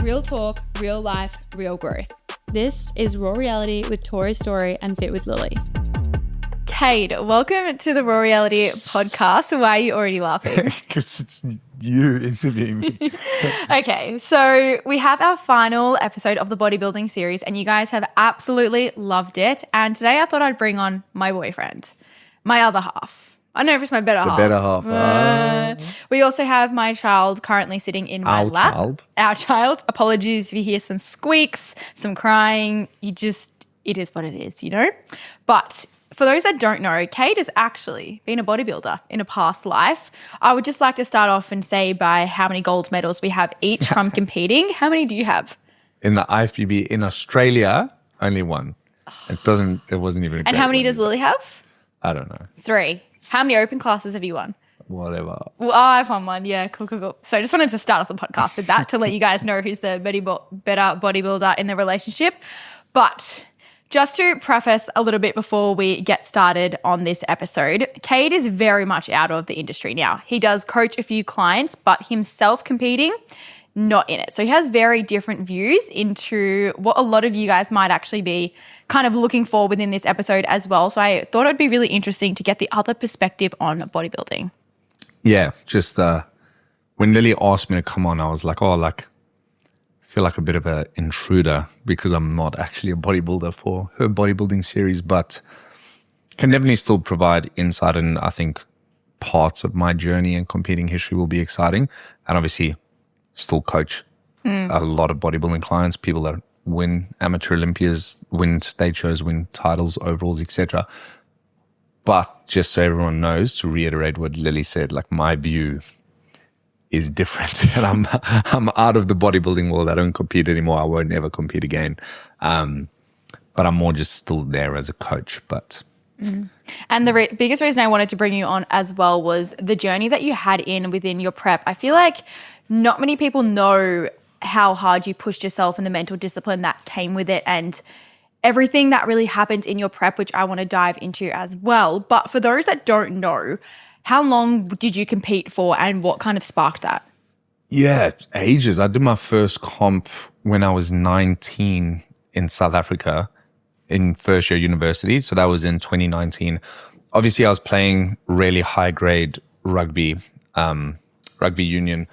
Real talk, real life, real growth. This is Raw Reality with Tori Story and Fit with Lily. Cade, welcome to the Raw Reality podcast. Why are you already laughing? Because it's you interviewing me. Okay, so we have our final episode of the bodybuilding series and you guys have absolutely loved it. And today I thought I'd bring on my boyfriend, my other half. I don't know if it's my better half. The better half. We also have my child currently sitting in my lap. Our child. Apologies if you hear some squeaks, some crying. It is what it is, you know? But for those that don't know, Cade has actually been a bodybuilder in a past life. I would just like to start off and say by how many gold medals we have each from competing. How many do you have? In the IFBB in Australia, only one. It wasn't even a great And how many one does Lily have? I don't know. 3. How many open classes have you won? Whatever. Well, I've won one. Yeah, cool. So I just wanted to start off the podcast with that to let you guys know who's the better bodybuilder in the relationship. But just to preface a little bit before we get started on this episode, Cade is very much out of the industry now. He does coach a few clients, but himself competing, not in it. So he has very different views into what a lot of you guys might actually be kind of looking for within this episode as well. So I thought it'd be really interesting to get the other perspective on bodybuilding. Yeah, just when Lily asked me to come on, I was like, I feel like a bit of an intruder because I'm not actually a bodybuilder for her bodybuilding series, but can definitely still provide insight, and I think parts of my journey and competing history will be exciting. And obviously still coach a lot of bodybuilding clients, people that win amateur Olympias, win state shows, win titles, overalls, etc. But just so everyone knows, to reiterate what Lily said, like my view is different, and I'm out of the bodybuilding world. I don't compete anymore. I won't ever compete again. But I'm more just still there as a coach. But and the biggest reason I wanted to bring you on as well was the journey that you had within your prep. I feel like not many people know how hard you pushed yourself and the mental discipline that came with it and everything that really happened in your prep, which I want to dive into as well. But for those that don't know, how long did you compete for and what kind of sparked that? Yeah, ages. I did my first comp when I was 19 in South Africa in first year university. So that was in 2019. Obviously, I was playing really high grade rugby union.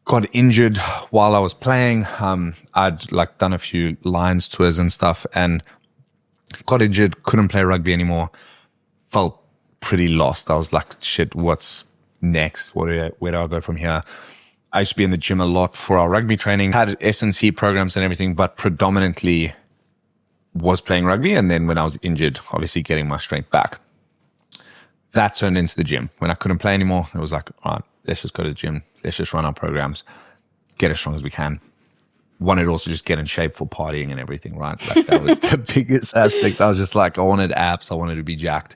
Got injured while I was playing. I'd done a few Lions tours and stuff and got injured, couldn't play rugby anymore. Felt pretty lost. I was like, shit, what's next? Where do I go from here? I used to be in the gym a lot for our rugby training, had S&C programs and everything, but predominantly was playing rugby. And then when I was injured, obviously getting my strength back. That turned into the gym. When I couldn't play anymore, it was like, all right, let's just go to the gym. Let's just run our programs, get as strong as we can. Wanted also just get in shape for partying and everything, right? Like that was the biggest aspect. I was just like, I wanted abs. I wanted to be jacked.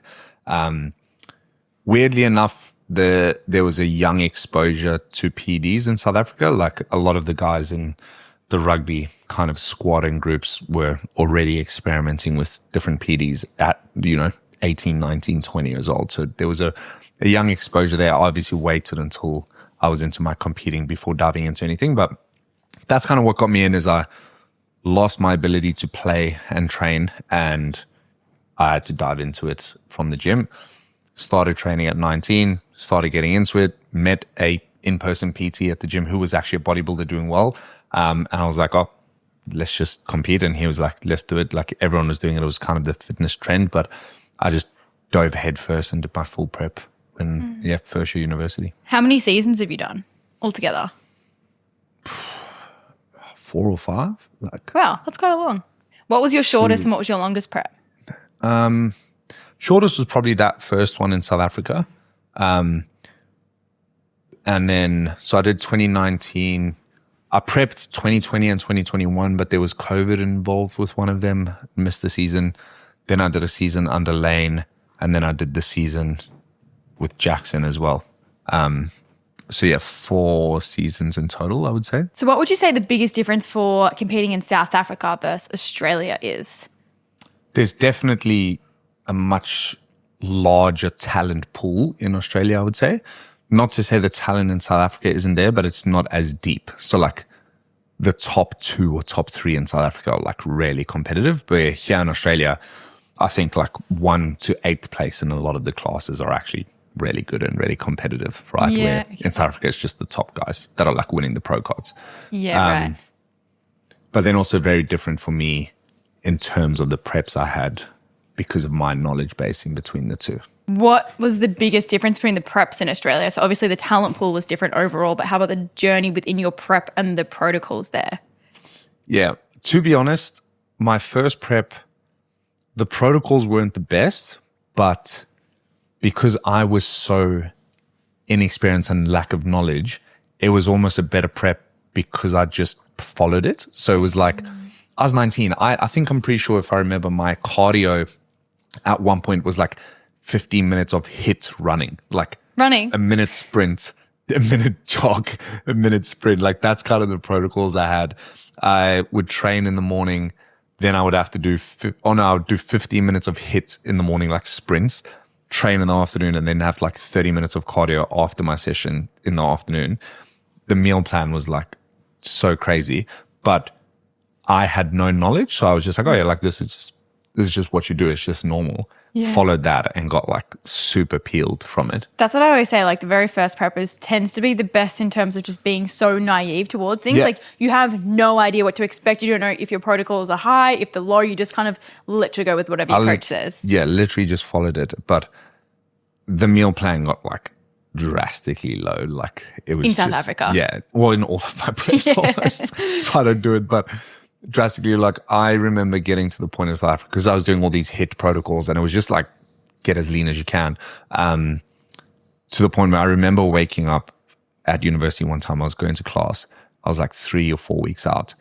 Weirdly enough, there was a young exposure to PDs in South Africa. Like a lot of the guys in the rugby kind of squad and groups were already experimenting with different PDs at, 18, 19, 20 years old. So there was a young exposure there. I obviously waited until I was into my competing before diving into anything. But that's kind of what got me in, is I lost my ability to play and train, and I had to dive into it from the gym. Started training at 19, started getting into it, met a in-person PT at the gym who was actually a bodybuilder doing well. And I was like, oh, let's just compete. And he was like, let's do it. Like everyone was doing it. It was kind of the fitness trend, but I just dove head first and did my full prep in first year university. How many seasons have you done altogether? 4 or 5. Wow, that's quite a long. What was your shortest and what was your longest prep? Shortest was probably that first one in South Africa. And then, so I did 2019. I prepped 2020 and 2021, but there was COVID involved with one of them, missed the season. Then I did a season under Lane, and then I did the season with Jackson as well. So yeah, 4 seasons in total, I would say. So what would you say the biggest difference for competing in South Africa versus Australia is? There's definitely a much larger talent pool in Australia, I would say. Not to say the talent in South Africa isn't there, but it's not as deep. So the top 2 or top 3 in South Africa are like really competitive. But here in Australia, I think like 1 to 8th place in a lot of the classes are actually really good and really competitive, right? Yeah. Where in South Africa, it's just the top guys that are like winning the pro cards. Yeah, right. But then also very different for me in terms of the preps I had because of my knowledge base in between the two. What was the biggest difference between the preps in Australia? So obviously the talent pool was different overall, but how about the journey within your prep and the protocols there? Yeah, to be honest, my first prep, the protocols weren't the best, but because I was so inexperienced and lack of knowledge, it was almost a better prep because I just followed it. So it was like, I was 19. I think I'm pretty sure if I remember my cardio at one point was like 15 minutes of HIIT running, like Running. a minute sprint, a minute jog, a minute sprint. Like that's kind of the protocols I had. I would train in the morning. Then I would have to do, I would do 15 minutes of HIIT in the morning, like sprints, train in the afternoon, and then have like 30 minutes of cardio after my session in the afternoon. The meal plan was like so crazy, but I had no knowledge. So I was just like, oh yeah, like this is just what you do. It's just normal. Yeah. Followed that and got like super peeled from it. That's what I always say. Like the very first preppers tends to be the best in terms of just being so naive towards things. Yeah. Like you have no idea what to expect. You don't know if your protocols are high, if they're low. You just kind of literally go with whatever your coach says. Yeah, literally just followed it. But the meal plan got like drastically low. Like it was in South Africa. Yeah. Well, in all of my preps almost. That's why I don't do it. But drastically, like I remember getting to the point in South Africa because I was doing all these HIIT protocols and it was just like get as lean as you can. To the point where I remember waking up at university one time. I was going to class. I was like 3 or 4 weeks out.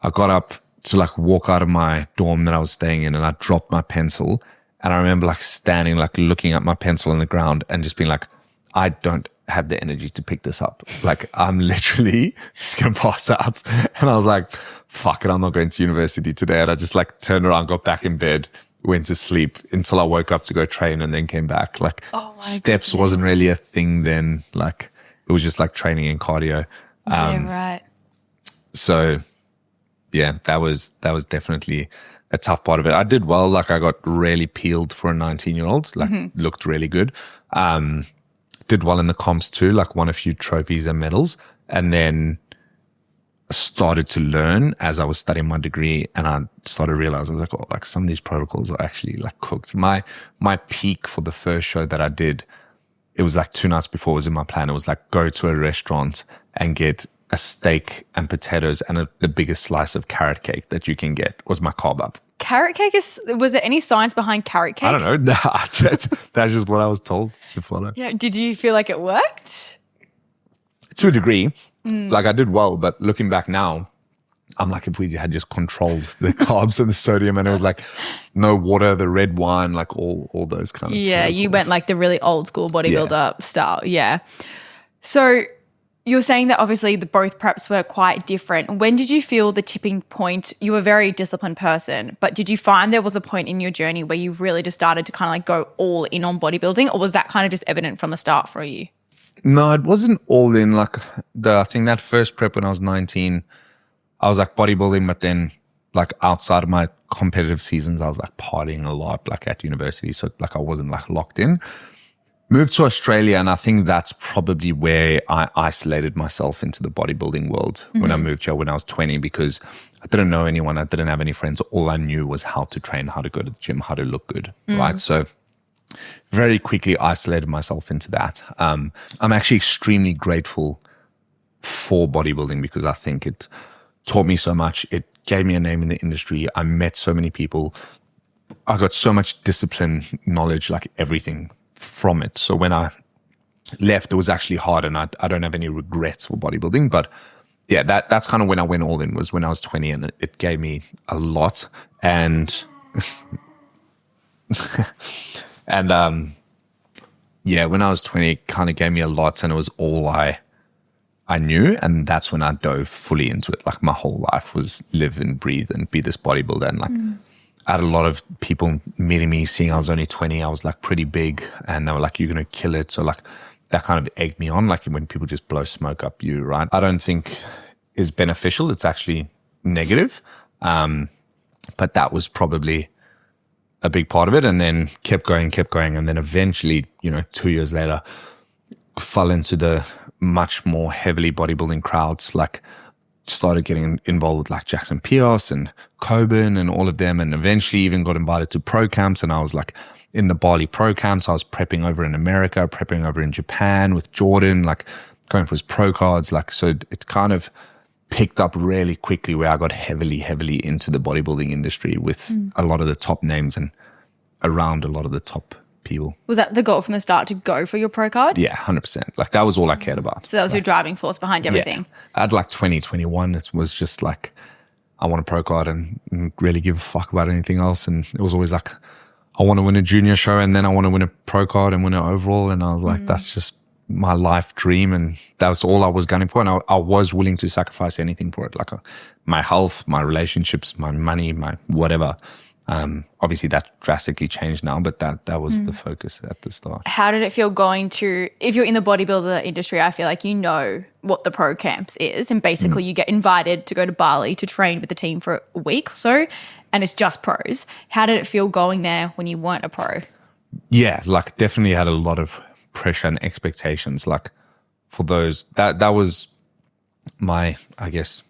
I got up to like walk out of my dorm that I was staying in and I dropped my pencil. And I remember like standing, like looking at my pencil on the ground and just being like, I don't have the energy to pick this up. Like I'm literally just going to pass out. And I was like, fuck it, I'm not going to university today. And I just like turned around, got back in bed, went to sleep until I woke up to go train and then came back. Like steps wasn't really a thing then. Like it was just like training and cardio. Yeah, right. So yeah, that was definitely a tough part of it. I did well. Like I got really peeled for a 19-year-old, like looked really good. Did well in the comps too, like won a few trophies and medals. And then started to learn as I was studying my degree and I started realizing, I was like, oh, like some of these protocols are actually like cooked. My peak for the first show that I did, it was like 2 nights before it was in my plan. It was like go to a restaurant and get a steak and potatoes and the biggest slice of carrot cake that you can get was my carb up. Carrot cake was there any science behind carrot cake? I don't know. That's just what I was told to follow. Yeah. Did you feel like it worked? To a degree. Like I did well, but looking back now, I'm like, if we had just controlled the carbs and the sodium and it was like no water, the red wine, like all those kind of Yeah, protocols. you went like the really old school bodybuilder style. Yeah. So you're saying that obviously both preps were quite different. When did you feel the tipping point? You were a very disciplined person, but did you find there was a point in your journey where you really just started to kind of like go all in on bodybuilding, or was that kind of just evident from the start for you? No, it wasn't all in. Like I think that first prep when I was 19, I was like bodybuilding, but then like outside of my competitive seasons, I was like partying a lot, like at university. So like I wasn't like locked in. Moved to Australia, and I think that's probably where I isolated myself into the bodybuilding world when I moved here when I was 20, because I didn't know anyone. I didn't have any friends. All I knew was how to train, how to go to the gym, how to look good, right? So very quickly isolated myself into that. I'm actually extremely grateful for bodybuilding because I think it taught me so much. It gave me a name in the industry. I met so many people. I got so much discipline, knowledge, like everything from it. So when I left, it was actually hard, and I don't have any regrets for bodybuilding. But yeah, that's kind of when I went all in, was when I was 20, and it gave me a lot. And and yeah, when I was 20, it kind of gave me a lot, and it was all I knew. And that's when I dove fully into it. Like my whole life was live and breathe and be this bodybuilder. And like I had a lot of people meeting me, seeing I was only 20. I was like pretty big, and they were like, you're going to kill it. So like that kind of egged me on, like when people just blow smoke up you, right? I don't think is beneficial. It's actually negative. But that was probably a big part of it, and then kept going. And then eventually, 2 years later, fell into the much more heavily bodybuilding crowds, like started getting involved with like Jackson Pierce and Coburn and all of them, and eventually even got invited to pro camps. And I was like in the Bali pro camps. I was prepping over in America, prepping over in Japan with Jordan, like going for his pro cards. Like, so it kind of picked up really quickly where I got heavily into the bodybuilding industry with a lot of the top names and around a lot of the top people. Was that the goal from the start, to go for your pro card? Yeah, 100%. Like that was all I cared about. So that was your driving force behind everything. Yeah. At like 2021, it was just like, I want a pro card and really give a fuck about anything else. And it was always like, I want to win a junior show and then I want to win a pro card and win an overall. And I was like, that's just my life dream, and that was all I was gunning for, and I was willing to sacrifice anything for it, like my health, my relationships, my money, my whatever. Obviously that's drastically changed now, but that was the focus at the start. How did it feel if you're in the bodybuilder industry, I feel like what the pro camps is, and basically you get invited to go to Bali to train with the team for a week or so, and it's just pros. How did it feel going there when you weren't a pro? Yeah, like definitely had a lot of pressure and expectations, like for those that was my, I guess,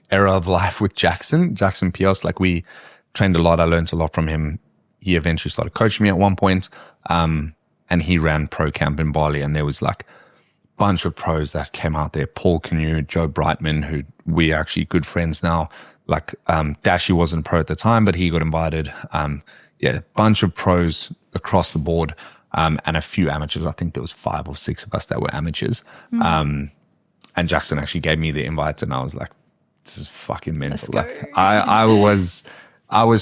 era of life with Jackson Pierce. Like we trained a lot. I learned a lot from him. He eventually started coaching me at one point, and he ran pro camp in Bali, and there was like a bunch of pros that came out there. Paul Canoe, Joe Brightman, who we are actually good friends now. Like Dashi wasn't pro at the time, but he got invited. A bunch of pros across the board. And a few amateurs. I think there was 5 or 6 of us that were amateurs. And Jackson actually gave me the invites, and I was like, this is fucking mental. Like I was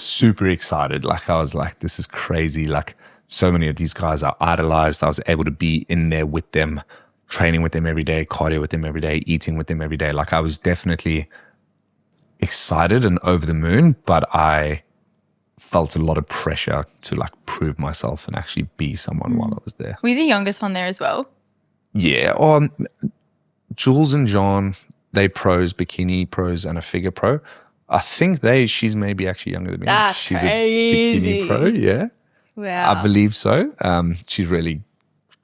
super excited. Like I was like, this is crazy. Like so many of these guys are idolized. I was able to be in there with them, training with them every day, cardio with them every day, eating with them every day. Like I was definitely excited and over the moon, but I felt a lot of pressure to like prove myself and actually be someone while I was there. Were you the youngest one there as well? Yeah. Jules and John, they pros, bikini pros and a figure pro. I think she's maybe actually younger than me. That's she's crazy. a bikini pro, yeah. Wow. I believe so. She's really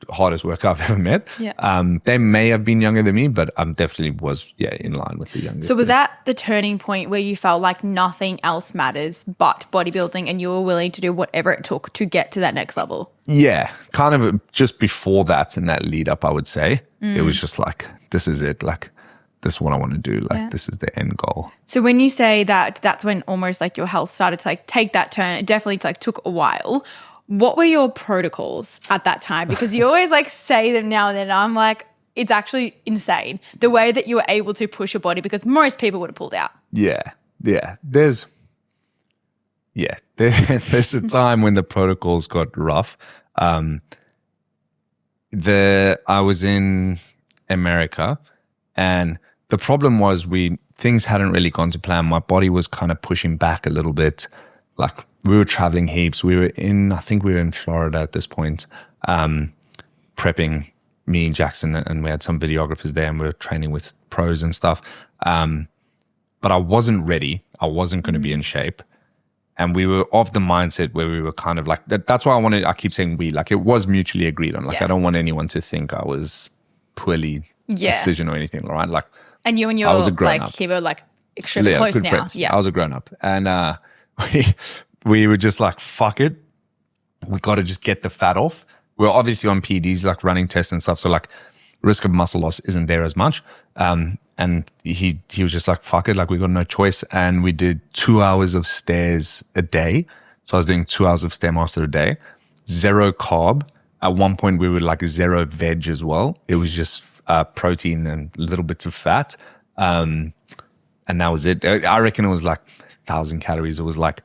hardest work I've ever met. Yeah. They may have been younger than me, but I definitely was, in line with the youngest. So was that the turning point where you felt like nothing else matters but bodybuilding, and you were willing to do whatever it took to get to that next level? Yeah, kind of just before that, and that lead up, I would say. It was just like, this is it. Like, this is what I want to do. Like, this is the end goal. So when you say that, that's when almost like your health started to like take that turn. It definitely like took a while. What were your protocols at that time? Because you always like say them now and then. I'm like, it's actually insane the way that you were able to push your body, because most people would have pulled out. Yeah. There's a time when the protocols got rough. I was in America, and the problem was things hadn't really gone to plan. My body was kind of pushing back a little bit. Like we were traveling heaps. I think we were in Florida at this point, prepping, me and Jackson, and we had some videographers there, and we were training with pros and stuff. But I wasn't ready. I wasn't going to be in shape. And we were of the mindset where we were kind of like, that's why I keep saying we, like it was mutually agreed on. Like I don't want anyone to think I was poorly decision or anything, right? Like, and you and your like Kibo like extremely close good now. Friends. Yeah, I was a grown up, and we were just like, fuck it, we got to just get the fat off. We're obviously on PDs, like running tests and stuff, so like risk of muscle loss isn't there as much. And he was just like, fuck it, like we got no choice. And we did 2 hours of stairs a day. So I was doing 2 hours of Stairmaster a day, 0 carb. At one point we were like 0 veg as well. It was just protein and little bits of fat. And that was it. I reckon it was like 1,000 calories. It was like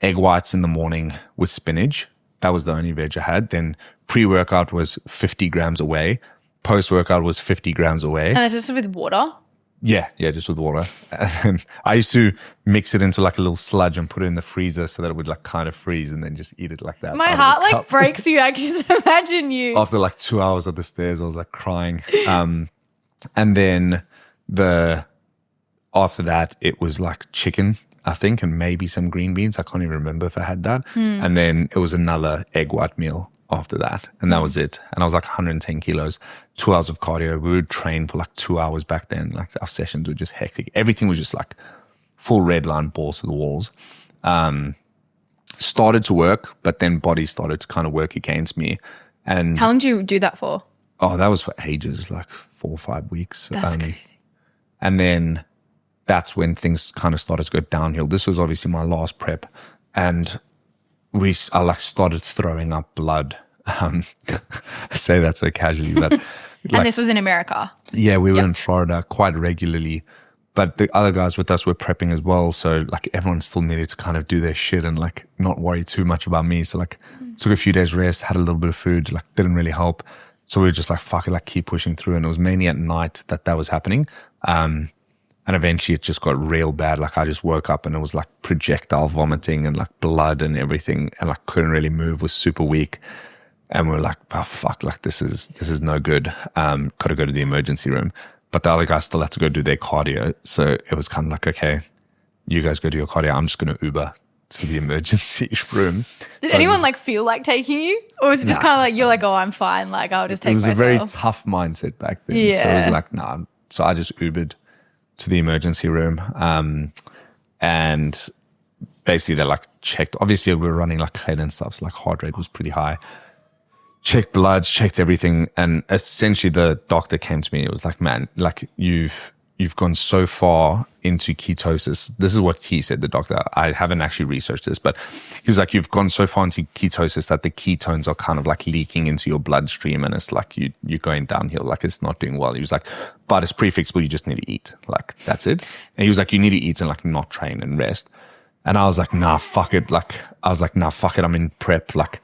egg whites in the morning with spinach. That was the only veg I had. Then pre-workout was 50 grams away. Post-workout was 50 grams away. And it's just with water? Yeah, just with water. And I used to mix it into like a little sludge and put it in the freezer so that it would like kind of freeze, and then just eat it like that. My heart like breaks you. I can just imagine you. After like 2 hours of the stairs, I was like crying. And then the after that, it was like chicken, I think, and maybe some green beans. I can't even remember if I had that. And then it was another egg white meal after that. And that was it. And I was like 110 kilos, 2 hours of cardio. We would train for like 2 hours back then. Like our sessions were just hectic. Everything was just like full red line, balls to the walls. Started to work, but then body started to kind of work against me. And how long do you do that for? Oh, that was for ages, like 4 or 5 weeks. That's crazy. And then that's when things kind of started to go downhill. This was obviously my last prep, and I like started throwing up blood. I say that so casually, but and this was in America. Yeah, we were in Florida quite regularly, but the other guys with us were prepping as well. So like everyone still needed to kind of do their shit and like not worry too much about me. So like took a few days rest, had a little bit of food, like didn't really help. So we were just like, fuck it, like keep pushing through. And it was mainly at night that was happening. And eventually it just got real bad. Like I just woke up and it was like projectile vomiting and like blood and everything. And like couldn't really move, was super weak. And we were like, oh fuck, like this is no good. Got to go to the emergency room. But the other guys still had to go do their cardio. So it was kind of like, okay, you guys go do your cardio. I'm just going to Uber to the emergency room. Did anyone like feel like taking you? Or was it just kind of like, you're like, oh, I'm fine. Like I'll just take myself. It was a very tough mindset back then. Yeah. So it was like, nah. So I just Ubered to the emergency room. And basically they like checked, obviously we were running like Cade and stuff. So like heart rate was pretty high. Checked bloods, checked everything. And essentially the doctor came to me. It was like, man, like you've gone so far into ketosis. This is what he said, the doctor. I haven't actually researched this, but he was like, you've gone so far into ketosis that the ketones are kind of like leaking into your bloodstream and it's like you're going downhill, like it's not doing well. He was like, but it's pretty fixable. You just need to eat. Like, that's it. And he was like, you need to eat and like not train and rest. And I was like, nah, fuck it. I'm in prep. Like,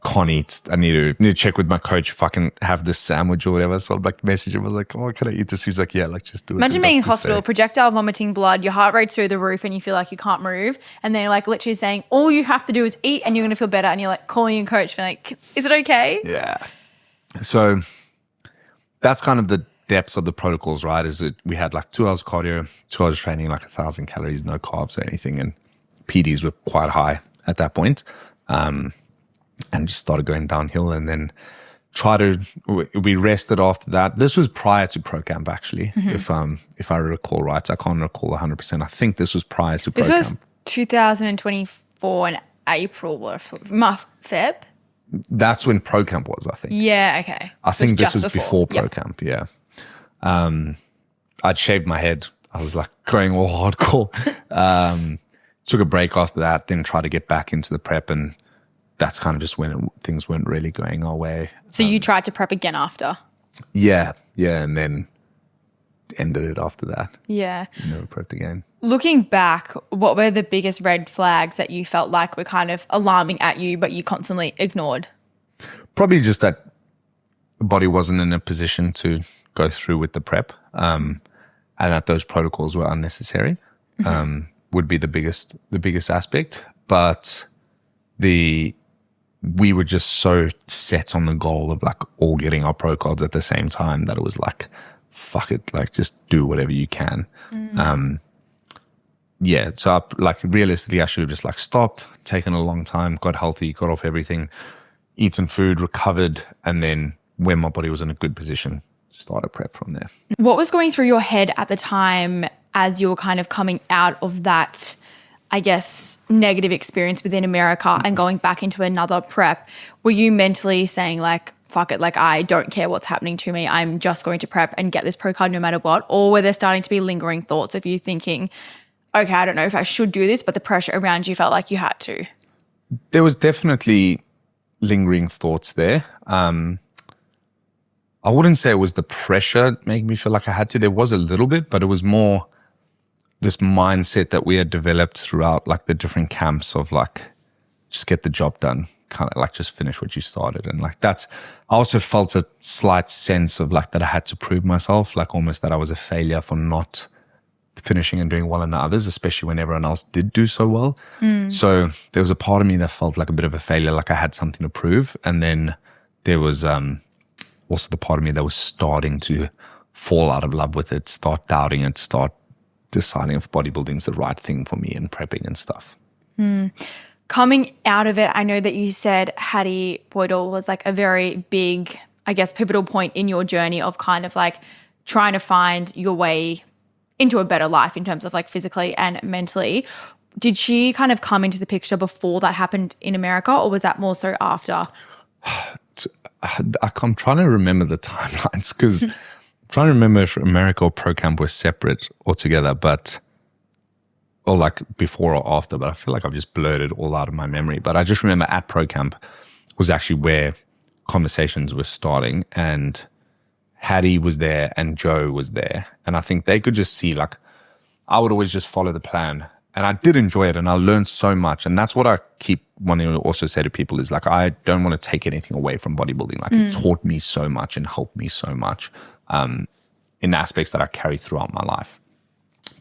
can't eat. I need to check with my coach if I can have this sandwich or whatever. So I like message him. I was like, oh, can I eat this? He's like, yeah, like just do it. Imagine being in hospital, projectile vomiting blood, your heart rate's through the roof and you feel like you can't move. And they're like literally saying, all you have to do is eat and you're going to feel better. And you're like calling your coach being like, is it okay? Yeah. So that's kind of the depths of the protocols, right? Is that we had like 2 hours cardio, 2 hours training, like 1,000 calories, no carbs or anything. And PDs were quite high at that point. And just started going downhill, and then we rested after that. This was prior to pro camp, actually, if I recall right. I can't recall 100%. I think this was prior to pro camp. This was 2024 in April or Feb? That's when pro camp was, I think. Yeah, okay. I think this was before pro camp, yeah. I'd shaved my head. I was like going all hardcore. Took a break after that, then tried to get back into the prep, and that's kind of just when things weren't really going our way. So you tried to prep again after? Yeah, and then ended it after that. Yeah. Never prepped again. Looking back, what were the biggest red flags that you felt like were kind of alarming at you but you constantly ignored? Probably just that the body wasn't in a position to go through with the prep, and that those protocols were unnecessary, would be the biggest aspect. But we were just so set on the goal of like all getting our pro cards at the same time that it was like, fuck it, like just do whatever you can. So realistically I should have just like stopped, taken a long time, got healthy, got off everything, eaten food, recovered, and then when my body was in a good position, start a prep from there. What was going through your head at the time as you were kind of coming out of that, I guess, negative experience within America and going back into another prep? Were you mentally saying like, fuck it, like I don't care what's happening to me, I'm just going to prep and get this pro card no matter what? Or were there starting to be lingering thoughts of you thinking, okay, I don't know if I should do this, but the pressure around you felt like you had to? There was definitely lingering thoughts there. I wouldn't say it was the pressure making me feel like I had to. There was a little bit, but it was more this mindset that we had developed throughout like the different camps of like, just get the job done, kind of like just finish what you started. And like I also felt a slight sense of like that I had to prove myself, like almost that I was a failure for not finishing and doing well in the others, especially when everyone else did do so well. So there was a part of me that felt like a bit of a failure, like I had something to prove. And then there was also the part of me that was starting to fall out of love with it, start doubting it, start deciding if bodybuilding is the right thing for me and prepping and stuff. Coming out of it, I know that you said Hattie Boydell was like a very big, I guess, pivotal point in your journey of kind of like trying to find your way into a better life in terms of like physically and mentally. Did she kind of come into the picture before that happened in America, or was that more so after? I'm trying to remember the timelines because I'm trying to remember if America or Pro Camp were separate altogether, or like before or after, but I feel like I've just blurred it all out of my memory. But I just remember at Pro Camp was actually where conversations were starting, and Hattie was there and Joe was there. And I think they could just see, like, I would always just follow the plan. And I did enjoy it and I learned so much. And that's what I keep wanting to also say to people is like, I don't want to take anything away from bodybuilding. Like it taught me so much and helped me so much in aspects that I carry throughout my life.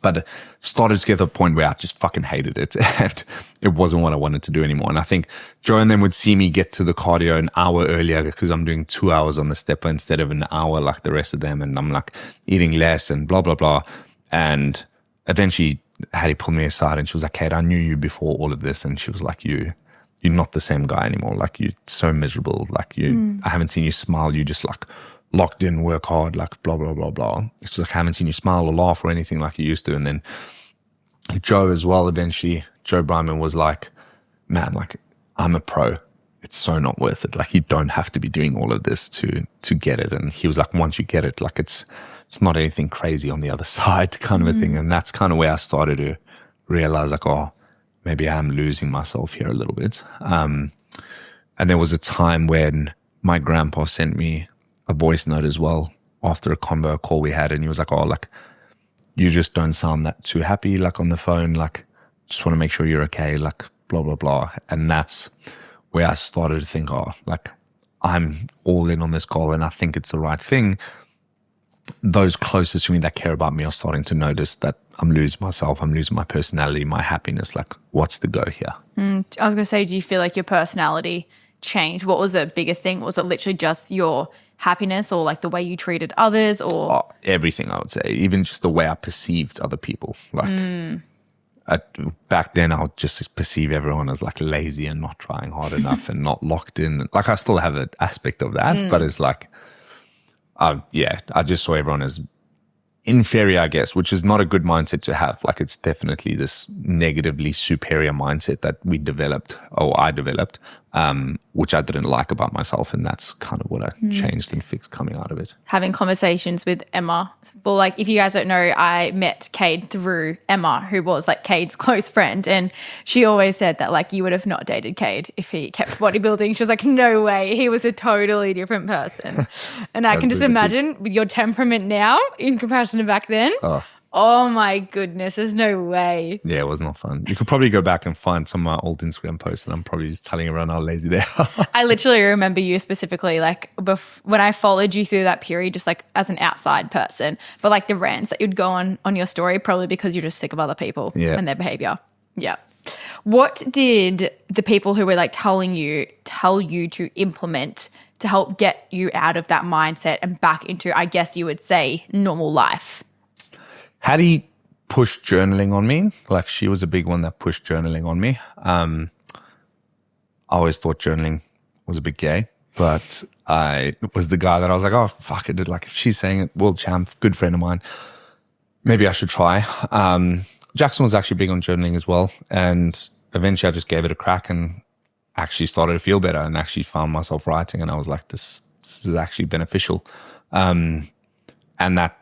But it started to get to the point where I just fucking hated it and it wasn't what I wanted to do anymore. And I think Joe and them would see me get to the cardio an hour earlier because I'm doing 2 hours on the stepper instead of an hour like the rest of them. And I'm like eating less and blah, blah, blah. And eventually Hattie pulled me aside and she was like, Cade, I knew you before all of this. And she was like, you're not the same guy anymore. Like you're so miserable. Like I haven't seen you smile. You just like locked in, work hard, like blah, blah, blah, blah. It's just like, I haven't seen you smile or laugh or anything like you used to. And then Joe as well, eventually, Joe Bryman was like, man, like I'm a pro. It's so not worth it. Like you don't have to be doing all of this to get it. And he was like, once you get it, like it's not anything crazy on the other side kind of a thing. And that's kind of where I started to realize like, oh, maybe I am losing myself here a little bit. And there was a time when my grandpa sent me a voice note as well after a combo call we had. And he was like, oh, like you just don't sound that too happy, like on the phone, like just want to make sure you're okay, like blah, blah, blah. And that's where I started to think, oh, like I'm all in on this goal and I think it's the right thing. Those closest to me that care about me are starting to notice that I'm losing myself, I'm losing my personality, my happiness. Like, what's the go here? I was going to say, do you feel like your personality changed? What was the biggest thing? Was it literally just your happiness or like the way you treated others or? Everything, I would say. Even just the way I perceived other people. Like, back then I would just perceive everyone as like lazy and not trying hard enough and not locked in. Like, I still have an aspect of that, but it's like, I just saw everyone as inferior, I guess, which is not a good mindset to have. Like it's definitely this negatively superior mindset that we developed, or I developed, which I didn't like about myself. And that's kind of what I changed and fixed coming out of it. Having conversations with Emma. Well, like if you guys don't know, I met Cade through Emma, who was like Cade's close friend. And she always said that like you would have not dated Cade if he kept bodybuilding. She was like, no way. He was a totally different person. And I can just imagine with your temperament now in comparison to back then. Oh my goodness, there's no way. Yeah, it was not fun. You could probably go back and find some of my old Instagram posts and I'm probably just telling everyone how lazy they are. I literally remember you specifically, like when I followed you through that period, just like as an outside person, but like the rants that you'd go on your story, probably because you're just sick of other people and their behavior. Yeah. What did the people who were like tell you to implement to help get you out of that mindset and back into, I guess you would say, normal life? Hattie pushed journaling on me. Like she was a big one that pushed journaling on me. I always thought journaling was a bit gay, but I was the guy that I was like, oh, fuck it. Like if she's saying it, world champ, good friend of mine, maybe I should try. Jackson was actually big on journaling as well. And eventually I just gave it a crack and actually started to feel better and actually found myself writing. And I was like, this is actually beneficial. And that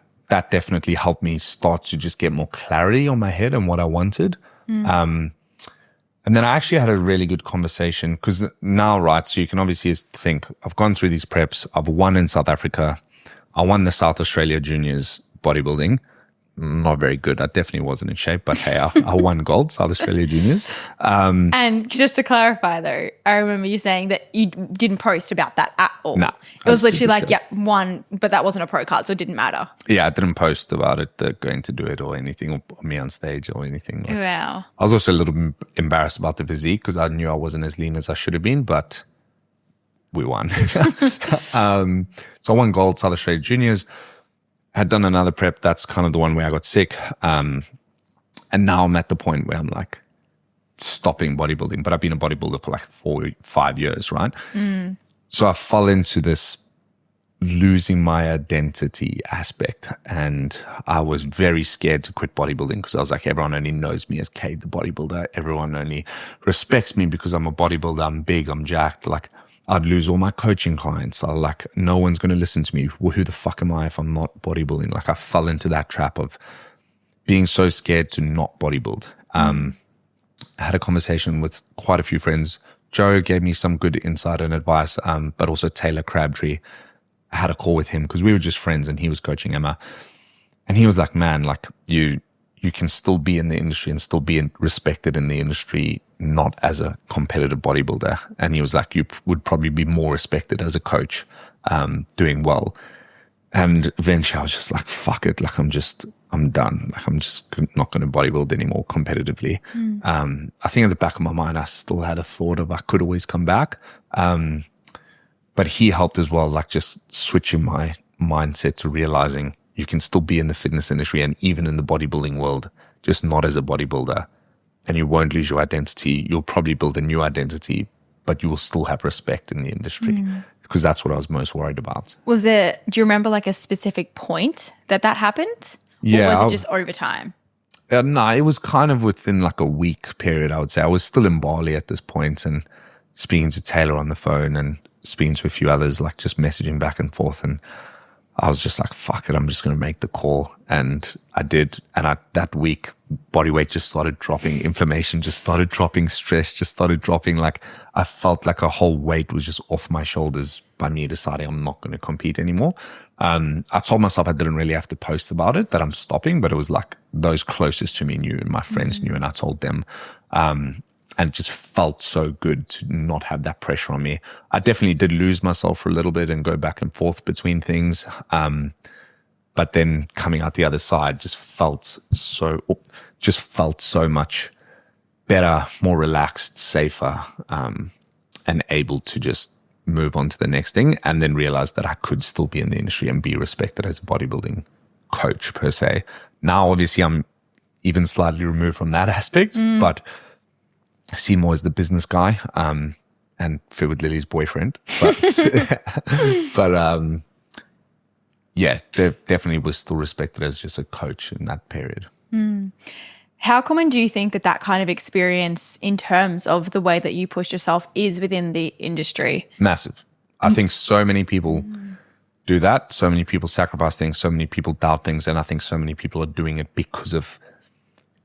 definitely helped me start to just get more clarity on my head and what I wanted. And then I actually had a really good conversation because now, right, so you can obviously think, I've gone through these preps. I've won in South Africa. I won the South Australia Juniors bodybuilding. Not very good. I definitely wasn't in shape, but hey, I won gold, South Australia Juniors. And just to clarify though, I remember you saying that you didn't post about that at all. No. It was literally like, won, but that wasn't a pro card, so it didn't matter. Yeah, I didn't post about it, going to do it or anything, or me on stage or anything. Wow. I was also a little embarrassed about the physique because I knew I wasn't as lean as I should have been, but we won. So I won gold, South Australia Juniors. Had done another prep. That's kind of the one where I got sick. And now I'm at the point where I'm like stopping bodybuilding, but I've been a bodybuilder for like 4-5 years, right? So I fell into this losing my identity aspect, and I was very scared to quit bodybuilding because I was like, everyone only knows me as Cade the bodybuilder. Everyone only respects me because I'm a bodybuilder. I'm big, I'm jacked. Like, I'd lose all my coaching clients. I like, no one's going to listen to me. Well, who the fuck am I if I'm not bodybuilding? Like, I fell into that trap of being so scared to not bodybuild. I had a conversation with quite a few friends. Joe gave me some good insight and advice, but also Taylor Crabtree. I had a call with him because we were just friends and he was coaching Emma. And he was like, man, like you can still be in the industry and still be respected in the industry, not as a competitive bodybuilder. And he was like, you would probably be more respected as a coach, doing well. And eventually I was just like, fuck it. Like, I'm done. Like, I'm just not going to bodybuild anymore competitively. I think at the back of my mind, I still had a thought of I could always come back. But he helped as well, like just switching my mindset to realizing you can still be in the fitness industry and even in the bodybuilding world, just not as a bodybuilder. And you won't lose your identity. You'll probably build a new identity, but you will still have respect in the industry, because that's what I was most worried about. Do you remember like a specific point that happened? Yeah. Or was it just over time? No, it was kind of within like a week period, I would say. I was still in Bali at this point and speaking to Taylor on the phone and speaking to a few others, like just messaging back and forth. And I was just like, fuck it, I'm just going to make the call. And I did. And that week, body weight just started dropping, inflammation just started dropping, stress just started dropping. Like, I felt like a whole weight was just off my shoulders by me deciding I'm not going to compete anymore. I told myself I didn't really have to post about it, that I'm stopping, but it was like those closest to me knew and my friends knew, and I told them. And it just felt so good to not have that pressure on me. I definitely did lose myself for a little bit and go back and forth between things. But then coming out the other side just felt so much better, more relaxed, safer, and able to just move on to the next thing, and then realize that I could still be in the industry and be respected as a bodybuilding coach per se. Now, obviously, I'm even slightly removed from that aspect, but I see more as the business guy, and Fit with Lily's boyfriend. But yeah, definitely was still respected as just a coach in that period. How common do you think that kind of experience in terms of the way that you push yourself is within the industry? Massive. I think so many people do that. So many people sacrifice things. So many people doubt things. And I think so many people are doing it because of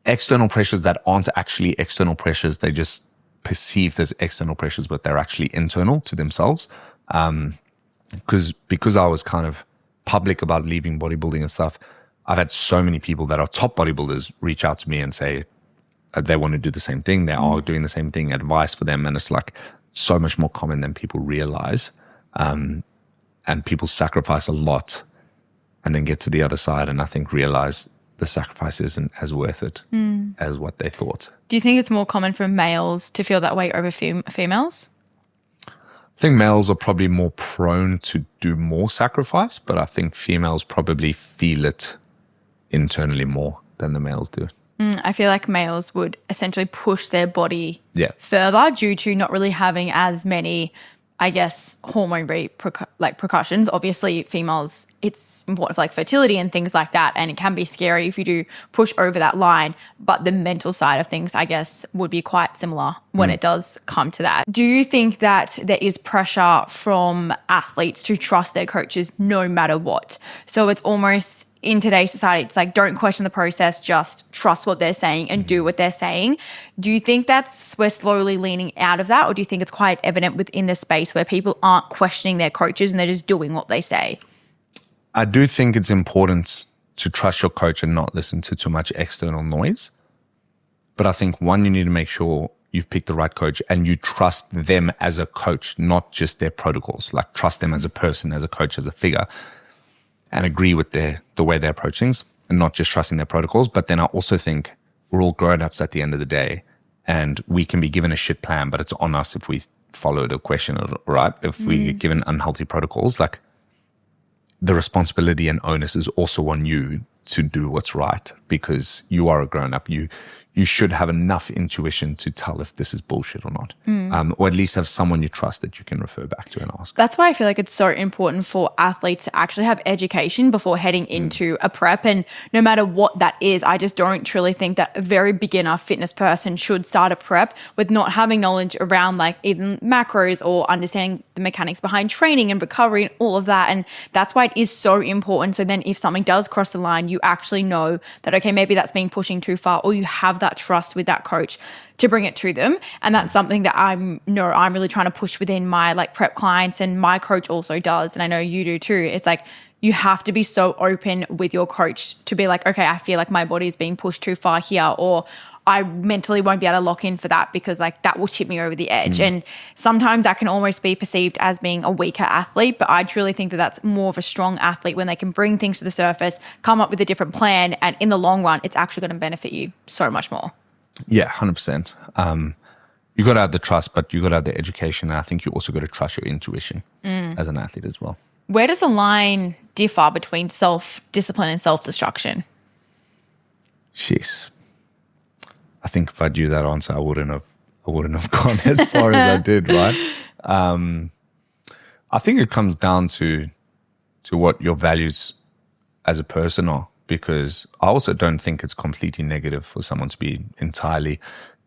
external pressures that aren't actually external pressures. They just perceived as external pressures, but they're actually internal to themselves. Because I was kind of public about leaving bodybuilding and stuff, I've had so many people that are top bodybuilders reach out to me and say they want to do the same thing. They are doing the same thing, advice for them. And it's like so much more common than people realize. And people sacrifice a lot and then get to the other side and I think realize the sacrifice isn't as worth it as what they thought. Do you think it's more common for males to feel that way over females? I think males are probably more prone to do more sacrifice, but I think females probably feel it internally more than the males do. I feel like males would essentially push their body further due to not really having as many, I guess, hormone repercussions. Obviously, females, it's important for like fertility and things like that, and it can be scary if you do push over that line. But the mental side of things, I guess, would be quite similar when it does come to that. Do you think that there is pressure from athletes to trust their coaches no matter what? So it's almost in today's society, it's like, don't question the process, just trust what they're saying and do what they're saying. Do you think we're slowly leaning out of that, or do you think it's quite evident within the space where people aren't questioning their coaches and they're just doing what they say? I do think it's important to trust your coach and not listen to too much external noise. But I think, one, you need to make sure you've picked the right coach and you trust them as a coach, not just their protocols. Like, trust them as a person, as a coach, as a figure, and agree with the way they approach things and not just trusting their protocols. But then I also think we're all grown-ups at the end of the day and we can be given a shit plan, but it's on us if we follow the question, right? If we get given unhealthy protocols, like, the responsibility and onus is also on you to do what's right because you are a grown-up. You should have enough intuition to tell if this is bullshit or not, or at least have someone you trust that you can refer back to and ask. That's why I feel like it's so important for athletes to actually have education before heading into a prep. And no matter what that is, I just don't truly think that a very beginner fitness person should start a prep with not having knowledge around like even macros or understanding the mechanics behind training and recovery and all of that. And that's why it is so important. So then if something does cross the line, you actually know that, okay, maybe that's been pushing too far, or you have that trust with that coach to bring it to them. And that's something that I'm really trying to push within my like prep clients, and my coach also does. And I know you do too. It's like, you have to be so open with your coach to be like, okay, I feel like my body is being pushed too far here, or I mentally won't be able to lock in for that because like that will tip me over the edge. And sometimes that can almost be perceived as being a weaker athlete, but I truly think that that's more of a strong athlete when they can bring things to the surface, come up with a different plan, and in the long run, it's actually going to benefit you so much more. Yeah, 100%. You got to have the trust, but you got to have the education. And I think you also got to trust your intuition as an athlete as well. Where does the line differ between self-discipline and self-destruction? Jeez. I think if I knew that answer, I wouldn't have gone as far as I did, right? I think it comes down to what your values as a person are, because I also don't think it's completely negative for someone to be entirely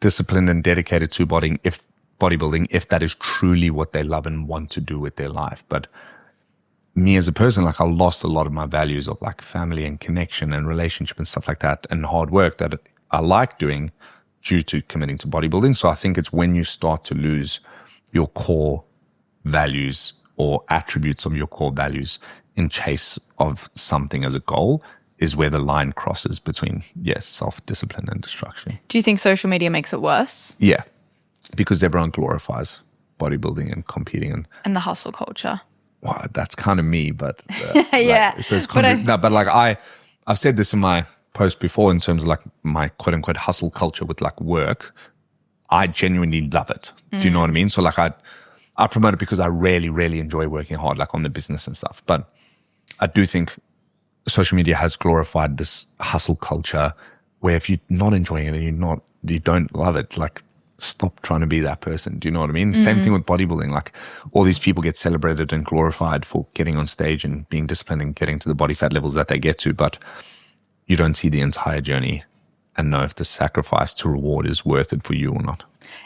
disciplined and dedicated to bodybuilding if that is truly what they love and want to do with their life. But me as a person, like I lost a lot of my values of like family and connection and relationship and stuff like that, and hard work that I like doing due to committing to bodybuilding. So I think it's when you start to lose your core values or attributes of your core values in chase of something as a goal is where the line crosses between, yes, self-discipline and destruction. Do you think social media makes it worse? Yeah, because everyone glorifies bodybuilding and competing. And the hustle culture. Well, that's kind of me, but yeah. Like, so it's but like I've said this in my post before in terms of like my quote unquote hustle culture with like work. I genuinely love it. Do you know what I mean? So like I promote it because I really, really enjoy working hard, like on the business and stuff. But I do think social media has glorified this hustle culture where if you're not enjoying it and you don't love it, like stop trying to be that person. Do you know what I mean? Same thing with bodybuilding. Like all these people get celebrated and glorified for getting on stage and being disciplined and getting to the body fat levels that they get to, but you don't see the entire journey and know if the sacrifice to reward is worth it for you or not.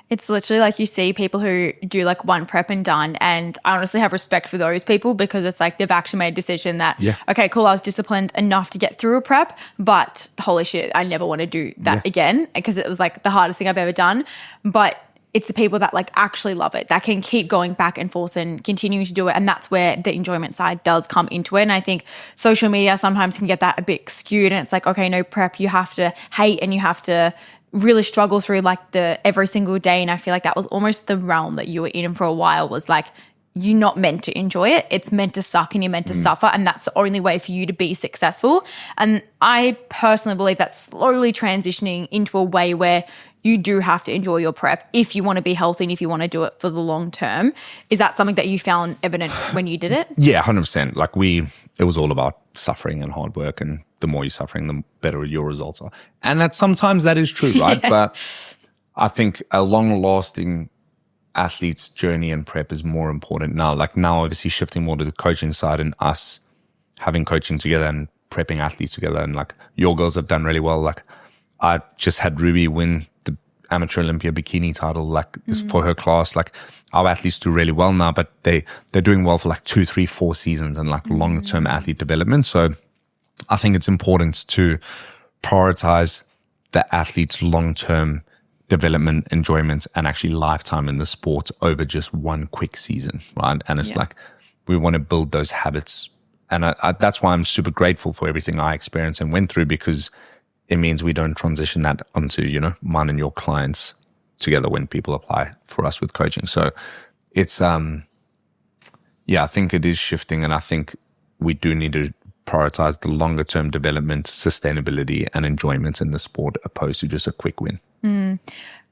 It's literally like you see people who do like one prep and done, and I honestly have respect for those people because it's like they've actually made a decision that, okay, cool, I was disciplined enough to get through a prep, but holy shit, I never want to do that again because it was like the hardest thing I've ever done. But it's the people that like actually love it, that can keep going back and forth and continuing to do it. And that's where the enjoyment side does come into it. And I think social media sometimes can get that a bit skewed, and it's like, okay, no, prep, you have to hate and you have to really struggle through like the every single day. And I feel like that was almost the realm that you were in for a while, was like, you're not meant to enjoy it. It's meant to suck and you're meant to suffer. And that's the only way for you to be successful. And I personally believe that's slowly transitioning into a way where you do have to enjoy your prep if you want to be healthy and if you want to do it for the long term. Is that something that you found evident when you did it? Yeah, 100%. Like it was all about suffering and hard work, and the more you're suffering, the better your results are. And sometimes that is true, right? But I think a long-lasting athlete's journey and prep is more important now. Like now, obviously shifting more to the coaching side and us having coaching together and prepping athletes together. And like your girls have done really well. Like I just had Ruby win the Amateur Olympia bikini title, like for her class. Like our athletes do really well now, but they're doing well for like 2, 3, 4 seasons and like long-term athlete development. So I think it's important to prioritize the athlete's long-term development, enjoyment, and actually lifetime in the sport over just one quick season, right? And it's like we want to build those habits. And that's why I'm super grateful for everything I experienced and went through, because it means we don't transition that onto, mine and your clients together when people apply for us with coaching. So it's, I think it is shifting, and I think we do need to prioritize the longer term development, sustainability, and enjoyment in the sport opposed to just a quick win.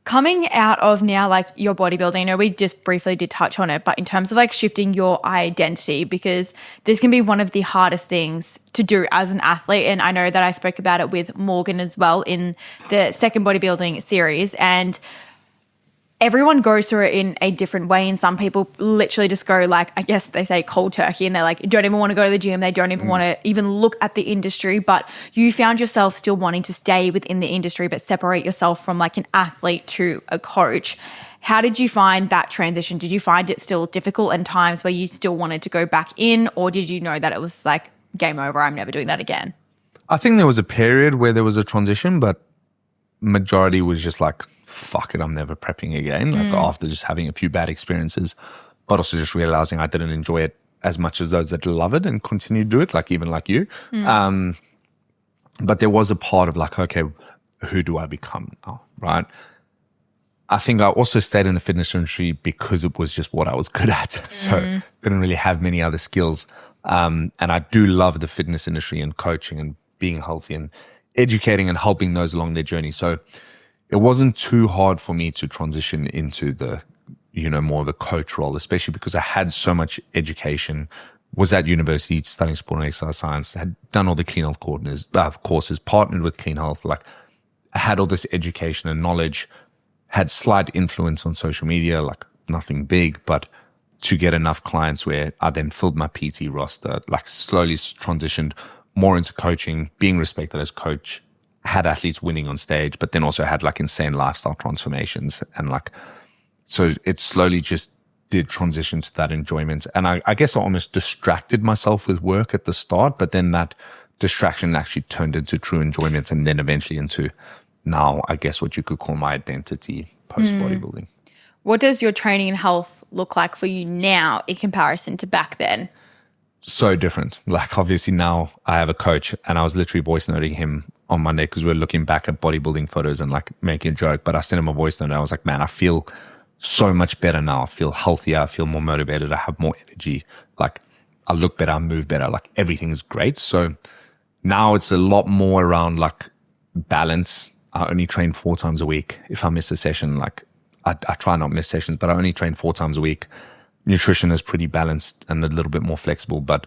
Coming out of now, like your bodybuilding, I know we just briefly did touch on it, but in terms of like shifting your identity, because this can be one of the hardest things to do as an athlete. And I know that I spoke about it with Morgan as well in the second bodybuilding series. And everyone goes through it in a different way. And some people literally just go like, I guess they say cold turkey, and they're like, don't even want to go to the gym. They don't even want to even look at the industry. But you found yourself still wanting to stay within the industry, but separate yourself from like an athlete to a coach. How did you find that transition? Did you find it still difficult and times where you still wanted to go back in, or did you know that it was like game over, I'm never doing that again? I think there was a period where there was a transition, but majority was just like, fuck it, I'm never prepping again. Like after just having a few bad experiences, but also just realizing I didn't enjoy it as much as those that love it and continue to do it, like even like you. But there was a part of like, okay, who do I become now, right? I think I also stayed in the fitness industry because it was just what I was good at. So didn't really have many other skills. And I do love the fitness industry and coaching and being healthy and educating and helping those along their journey. So it wasn't too hard for me to transition into the, more of a coach role, especially because I had so much education, was at university studying sport and exercise science, had done all the clean health courses, partnered with Clean Health, like I had all this education and knowledge, had slight influence on social media, like nothing big, but to get enough clients where I then filled my PT roster, like slowly transitioned more into coaching, being respected as coach, had athletes winning on stage, but then also had like insane lifestyle transformations. And like, so it slowly just did transition to that enjoyment. And I guess I almost distracted myself with work at the start, but then that distraction actually turned into true enjoyment and then eventually into now, I guess what you could call my identity post bodybuilding. What does your training and health look like for you now in comparison to back then? So different. Like obviously now I have a coach, and I was literally voice noting him on Monday because we were looking back at bodybuilding photos and like making a joke, but I sent him a voice note and I was like, man, I feel so much better now. I feel healthier. I feel more motivated. I have more energy. Like I look better. I move better. Like everything is great. So now it's a lot more around like balance. I only train 4 times a week. If I miss a session, like I try not miss sessions, but I only train 4 times a week. Nutrition is pretty balanced and a little bit more flexible, but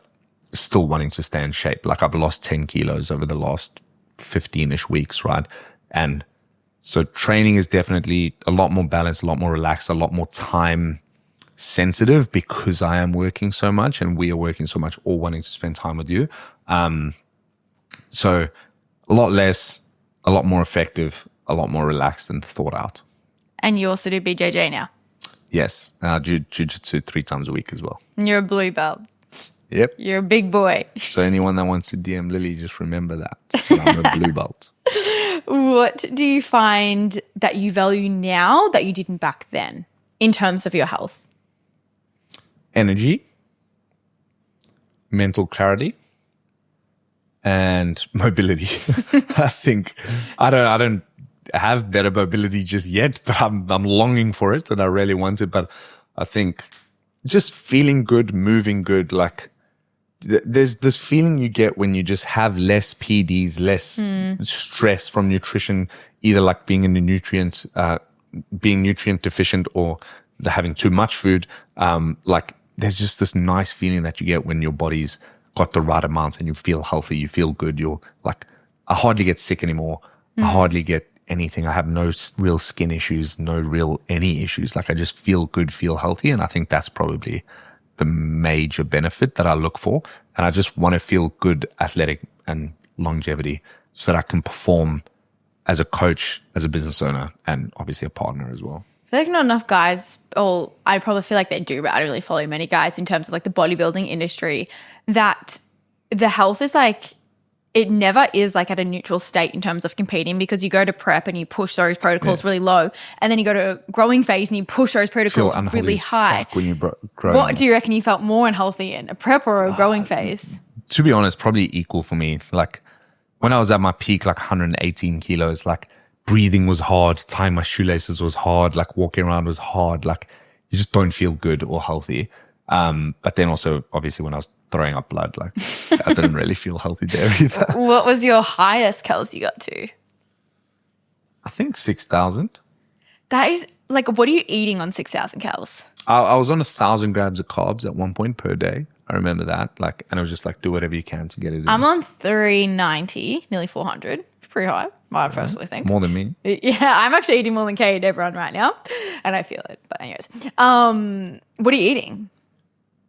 still wanting to stay in shape. Like I've lost 10 kilos over the last 15-ish weeks, right? And so training is definitely a lot more balanced, a lot more relaxed, a lot more time sensitive because I am working so much and we are working so much, all wanting to spend time with you. So a lot less, a lot more effective, a lot more relaxed and thought out. And you also do BJJ now? Yes. I do jiu-jitsu 3 times a week as well. And you're a blue belt. Yep. You're a big boy. So anyone that wants to DM Lily, just remember that. I'm a blue belt. What do you find that you value now that you didn't back then in terms of your health? Energy, mental clarity, and mobility. I think I don't have better mobility just yet, but I'm longing for it and I really want it. But I think just feeling good, moving good, like there's this feeling you get when you just have less PDs, less stress from nutrition, either like being in the being nutrient deficient or having too much food. Like there's just this nice feeling that you get when your body's got the right amount and you feel healthy, you feel good. You're like, I hardly get sick anymore. I hardly get anything. I have no real skin issues, no real any issues. Like I just feel good, feel healthy. And I think that's probably the major benefit that I look for. And I just want to feel good, athletic and longevity so that I can perform as a coach, as a business owner, and obviously a partner as well. I feel like not enough guys, or I probably feel like they do, but I don't really follow many guys in terms of like the bodybuilding industry, that the health is like, it never is like at a neutral state in terms of competing, because you go to prep and you push those protocols really low, and then you go to growing phase and you push those protocols really high. When you grow. What do you reckon you felt more unhealthy in, a prep or a growing phase? To be honest, probably equal for me. Like when I was at my peak, like 118 kilos, like breathing was hard, tying my shoelaces was hard, like walking around was hard. Like you just don't feel good or healthy. But then also obviously when I was throwing up blood, like I didn't really feel healthy there either. What was your highest calories you got to? I think 6,000. That is like, what are you eating on 6,000 calories? I was on 1,000 grams of carbs at one point per day. I remember that. Like, and it was just like, do whatever you can to get it in. I'm on 390, nearly 400. Pretty high, I personally think. More than me. Yeah, I'm actually eating more than Cade, everyone, right now. And I feel it. But anyways, what are you eating?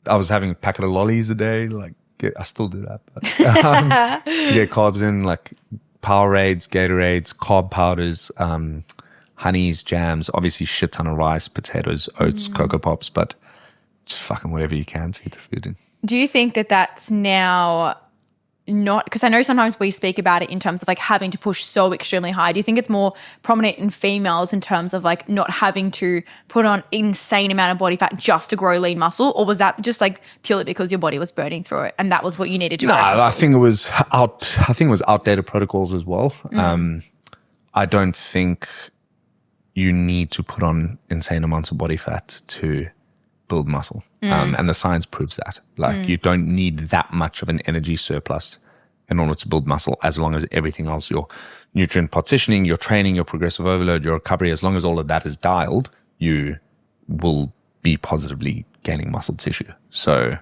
I was having a packet of lollies a day. Like, I still do that. But, to get carbs in, like Powerades, Gatorades, carb powders, honeys, jams, obviously shit ton of rice, potatoes, oats, Cocoa Pops, but just fucking whatever you can to get the food in. Do you think that that's now not, because I know sometimes we speak about it in terms of like having to push so extremely high. Do you think it's more prominent in females in terms of like not having to put on insane amount of body fat just to grow lean muscle? Or was that just like purely because your body was burning through it and that was what you needed to grow muscle? I think it was outdated protocols as well. I don't think you need to put on insane amounts of body fat to build muscle. And the science proves that. Like you don't need that much of an energy surplus in order to build muscle, as long as everything else, your nutrient partitioning, your training, your progressive overload, your recovery, as long as all of that is dialed, you will be positively gaining muscle tissue. So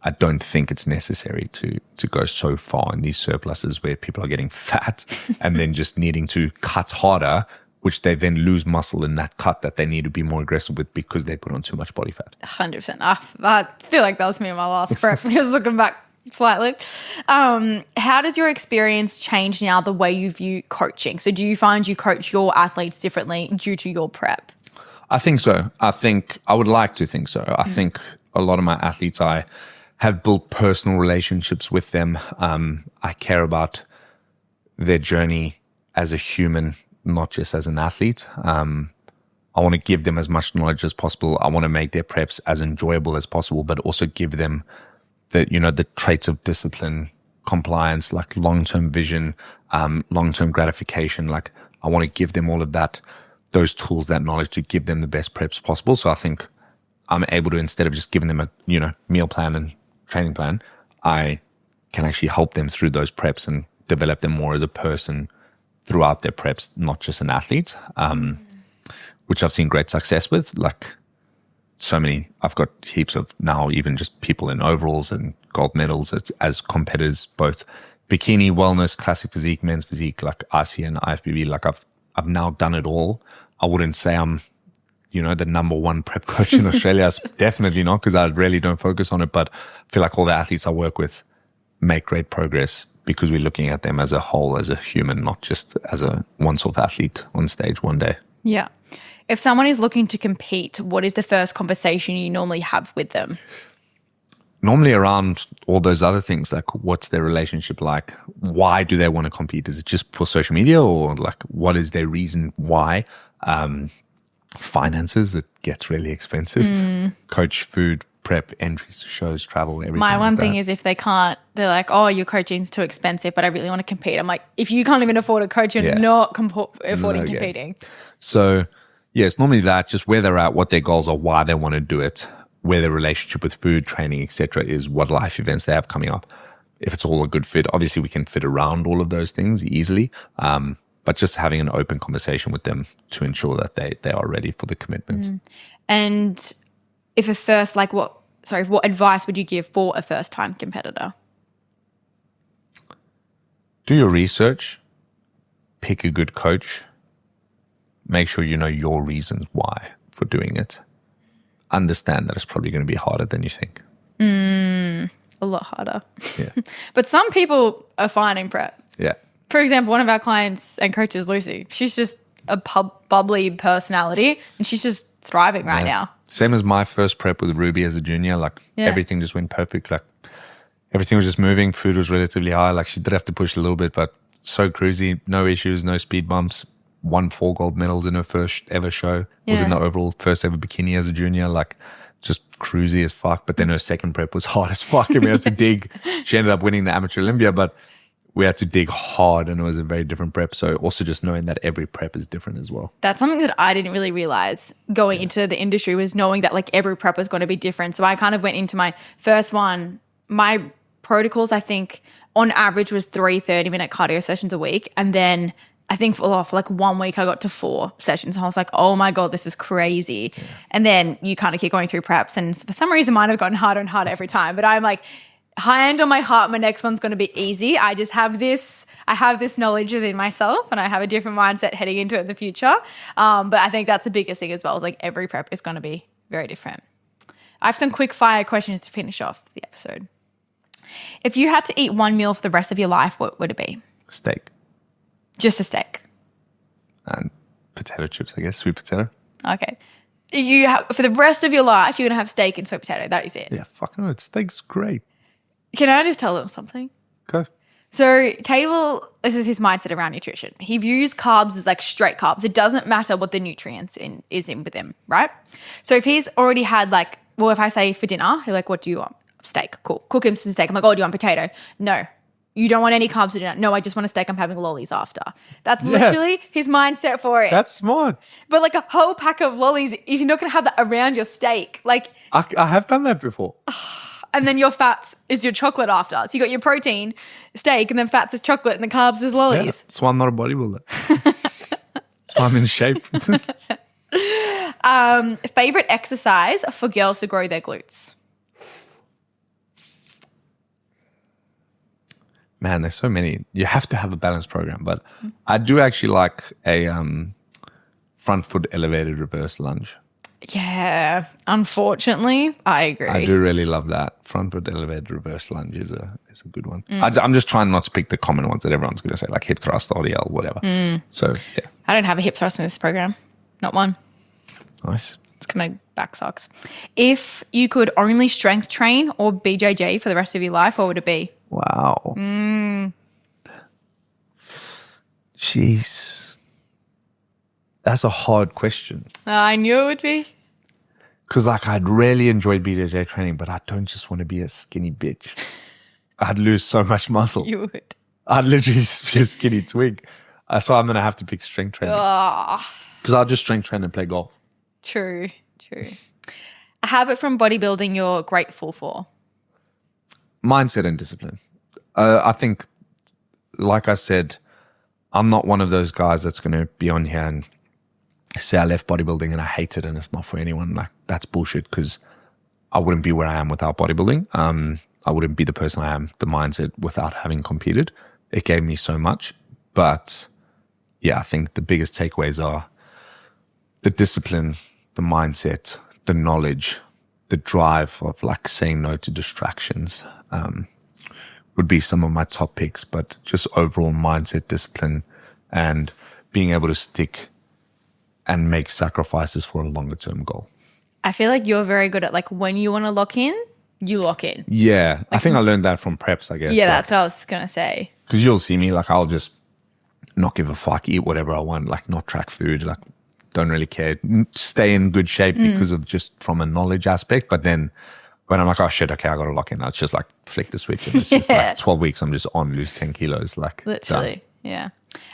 I don't think it's necessary to go so far in these surpluses where people are getting fat and then just needing to cut harder, which they then lose muscle in that cut that they need to be more aggressive with because they put on too much body fat. 100%. I feel like that was me in my last prep, just looking back slightly. How does your experience change now the way you view coaching? So do you find you coach your athletes differently due to your prep? I think so. I would like to think so. I think a lot of my athletes, I have built personal relationships with them. I care about their journey as a human, not just as an athlete. I want to give them as much knowledge as possible. I want to make their preps as enjoyable as possible, but also give them the traits of discipline, compliance, like long-term vision, long-term gratification. Like I want to give them all of that, those tools, that knowledge to give them the best preps possible. So I think I'm able to, instead of just giving them a, meal plan and training plan, I can actually help them through those preps and develop them more as a person throughout their preps, not just an athlete, which I've seen great success with. Like I've got heaps of now even just people in overalls and gold medals as competitors, both bikini, wellness, classic physique, men's physique, like RCN, IFBB. Like I've now done it all. I wouldn't say I'm, the number one prep coach in Australia. It's definitely not, because I really don't focus on it. But I feel like all the athletes I work with make great progress because we're looking at them as a whole, as a human, not just as a once-off athlete on stage one day. Yeah. If someone is looking to compete, what is the first conversation you normally have with them? Normally around all those other things, like what's their relationship like? Why do they want to compete? Is it just for social media, or like what is their reason why? Finances, it gets really expensive. Coach, food, prep, entries to shows, travel, everything. My one like thing that. is if they can't, they're like, oh, your coaching's too expensive, but I really want to compete. I'm like, if you can't even afford a coach, you're not affording competing. So yeah, it's normally that, just where they're at, what their goals are, why they want to do it, where their relationship with food, training, etc. is, what life events they have coming up. If it's all a good fit, obviously we can fit around all of those things easily. But just having an open conversation with them to ensure that they are ready for the commitment. And if what advice would you give for a first-time competitor? Do your research, pick a good coach, make sure you know your reasons why for doing it. Understand that it's probably going to be harder than you think. A lot harder. Yeah. But some people are fine in prep. Yeah. For example, one of our clients and coaches, Lucy, she's just a bubbly personality and she's just thriving right now. Same as my first prep with Ruby as a junior. Like everything just went perfect. Like everything was just moving. Food was relatively high. Like she did have to push a little bit, but so cruisy. No issues, no speed bumps. Won 4 gold medals in her first ever show. Was in the overall first ever bikini as a junior. Like just cruisy as fuck. But then her second prep was hard as fuck and we had to dig. She ended up winning the Amateur Olympia, but we had to dig hard and it was a very different prep. So also just knowing that every prep is different as well. That's something that I didn't really realize going into the industry, was knowing that like every prep was going to be different. So I kind of went into my first one, my protocols I think on average was 3 30-minute cardio sessions a week, and then I think for like 1 week I got to 4 sessions. And I was like, oh my God, this is crazy. Yeah. And then you kind of keep going through preps, and for some reason mine have gotten harder and harder every time. But I'm like, hand on my heart, my next one's going to be easy. I have this knowledge within myself, and I have a different mindset heading into it in the future. But I think that's the biggest thing as well, is like every prep is going to be very different. I have some quick fire questions to finish off the episode. If you had to eat one meal for the rest of your life, what would it be? Steak. Just a steak. And potato chips, I guess, sweet potato. Okay. For the rest of your life, you're going to have steak and sweet potato. That is it. Yeah, fucking hell, steak's great. Can I just tell them something? Go. So Cade this is his mindset around nutrition. He views carbs as like straight carbs. It doesn't matter what the nutrients is in with them, right? So if he's already had like, well, if I say for dinner, he's like, what do you want? Steak. Cool. Cook him some steak. I'm like, oh, do you want potato? No. You don't want any carbs for dinner? No, I just want a steak. I'm having lollies after. That's literally his mindset for it. That's smart. But like a whole pack of lollies, you're not going to have that around your steak. Like I have done that before. And then your fats is your chocolate after. So you got your protein, steak, and then fats is chocolate, and the carbs is lollies. Yeah, that's why I'm not a bodybuilder. That's why I'm in shape. Favorite exercise for girls to grow their glutes? Man, there's so many. You have to have a balanced program, but I do actually like a front foot elevated reverse lunge. Yeah, unfortunately, I agree. I do really love that. Front foot elevated reverse lunge is a good one. I'm just trying not to pick the common ones that everyone's going to say, like hip thrust, RDL, whatever. So, yeah. I don't have a hip thrust in this program. Not one. Nice. It's kind of back sucks. If you could only strength train or BJJ for the rest of your life, what would it be? Wow. Jeez. That's a hard question. I knew it would be. Because like I'd really enjoy BJJ training, but I don't just want to be a skinny bitch. I'd lose so much muscle. You would. I'd literally just be a skinny twig. So I'm going to have to pick strength training. Because I'll just strength train and play golf. True. A habit from bodybuilding you're grateful for? Mindset and discipline. I think, like I said, I'm not one of those guys that's going to be on here and say I left bodybuilding and I hate it and it's not for anyone. Like, that's bullshit, because I wouldn't be where I am without bodybuilding. I wouldn't be the person I am, the mindset, without having competed. It gave me so much. But yeah, I think the biggest takeaways are the discipline, the mindset, the knowledge, the drive of like saying no to distractions would be some of my top picks. But just overall mindset, discipline, and being able to stick and make sacrifices for a longer term goal. I feel like you're very good at like when you want to lock in, you lock in. Yeah. Like, I think I learned that from preps, I guess. Yeah, that's what I was going to say. Because you'll see me, like I'll just not give a fuck, eat whatever I want, like not track food, like don't really care, stay in good shape because of just from a knowledge aspect. But then when I'm like, oh shit, okay, I got to lock in, I'll just like flick the switch and it's just like 12 weeks, I'm just on, lose 10 kilos. Like literally, done. Yeah.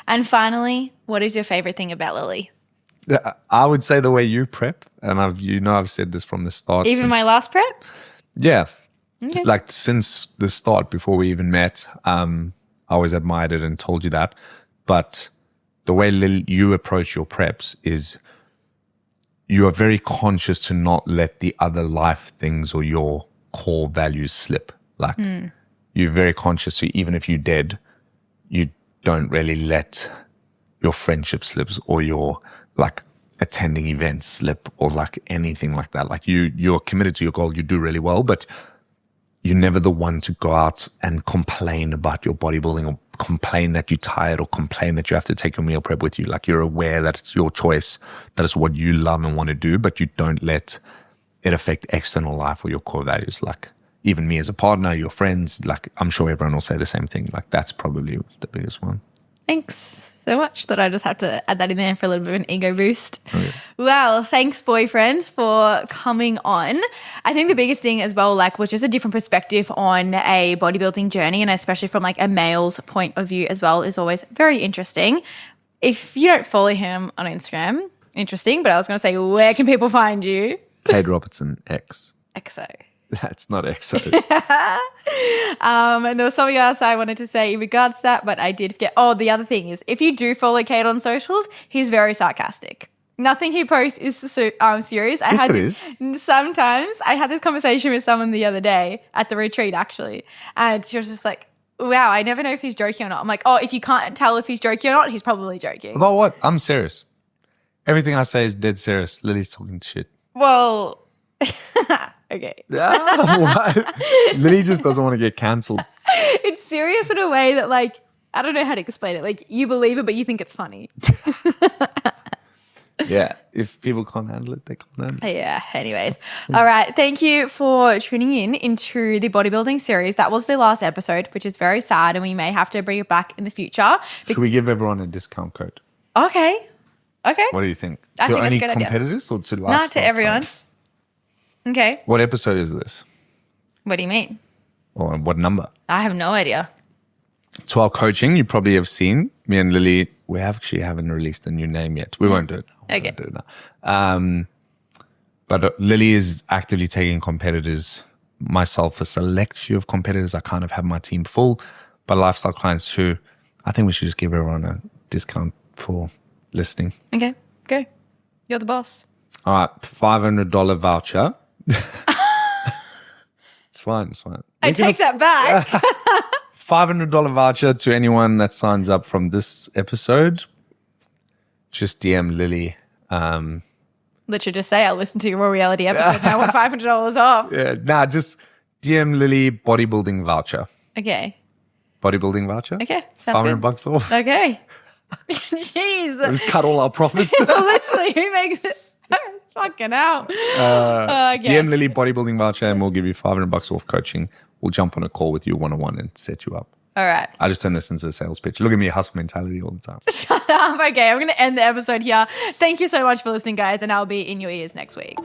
And finally, what is your favorite thing about Lily? I would say the way you prep, and I've said this from the start. Even my last prep? Yeah. Okay. Like since the start, before we even met, I always admired it and told you that. But the way you approach your preps is you are very conscious to not let the other life things or your core values slip. Like you're very conscious. So even if you're dead, you don't really let your friendship slips or your like attending events slip or like anything like that. Like you're committed to your goal. You do really well, but you're never the one to go out and complain about your bodybuilding or complain that you're tired or complain that you have to take your meal prep with you. Like you're aware that it's your choice, that it's what you love and want to do, but you don't let it affect external life or your core values. Like even me as a partner, your friends, like I'm sure everyone will say the same thing. Like that's probably the biggest one. Thanks so much that I just had to add that in there for a little bit of an ego boost. Okay. Well, thanks, boyfriend, for coming on. I think the biggest thing as well, like, was just a different perspective on a bodybuilding journey, and especially from like a male's point of view as well, is always very interesting. If you don't follow him on Instagram, interesting, but I was going to say, where can people find you? Cade Robertson X. XO. That's not EXO. And there was something else I wanted to say in regards to that, but I did forget. Oh, the other thing is, if you do follow Cade on socials, he's very sarcastic. Nothing he posts is serious. Sometimes I had this conversation with someone the other day at the retreat, actually, and she was just like, wow, I never know if he's joking or not. I'm like, oh, if you can't tell if he's joking or not, he's probably joking. About what? I'm serious. Everything I say is dead serious. Lily's talking shit. Well, okay. What? Lily just doesn't want to get cancelled. It's serious in a way that, like, I don't know how to explain it. Like, you believe it, but you think it's funny. Yeah. If people can't handle it, they can't handle it. Yeah. Anyways. All right. Thank you for tuning into the bodybuilding series. That was the last episode, which is very sad, and we may have to bring it back in the future. Should we give everyone a discount code? Okay. What do you think? I to think only that's a good idea. competitors or to lifestyle Not to everyone. clients? Okay. What episode is this? What do you mean? Or what number? I have no idea. To our coaching, you probably have seen me and Lily. We actually haven't released a new name yet. We won't do it now. We Okay. won't do it now. But Lily is actively taking competitors. Myself, a select few of competitors. I kind of have my team full, but lifestyle clients who I think we should just give everyone a discount for listening. Okay. Go. You're the boss. All right, $500 voucher. It's fine. I take that back. $500 voucher to anyone that signs up from this episode. Just DM Lily. Literally just say, I listened to your Raw Reality episode and I want $500 off. Yeah, just DM Lily bodybuilding voucher. Okay. Bodybuilding voucher? Okay. Sounds good. $500 off. Okay. Jeez. Just cut all our profits. Literally, who makes it? Fucking hell. Okay. DM Lily bodybuilding voucher and we'll give you $500 off coaching. We'll jump on a call with you one-on-one and set you up. All right. I just turn this into a sales pitch. Look at me, hustle mentality all the time. Okay, I'm going to end the episode here. Thank you so much for listening, guys, and I'll be in your ears next week.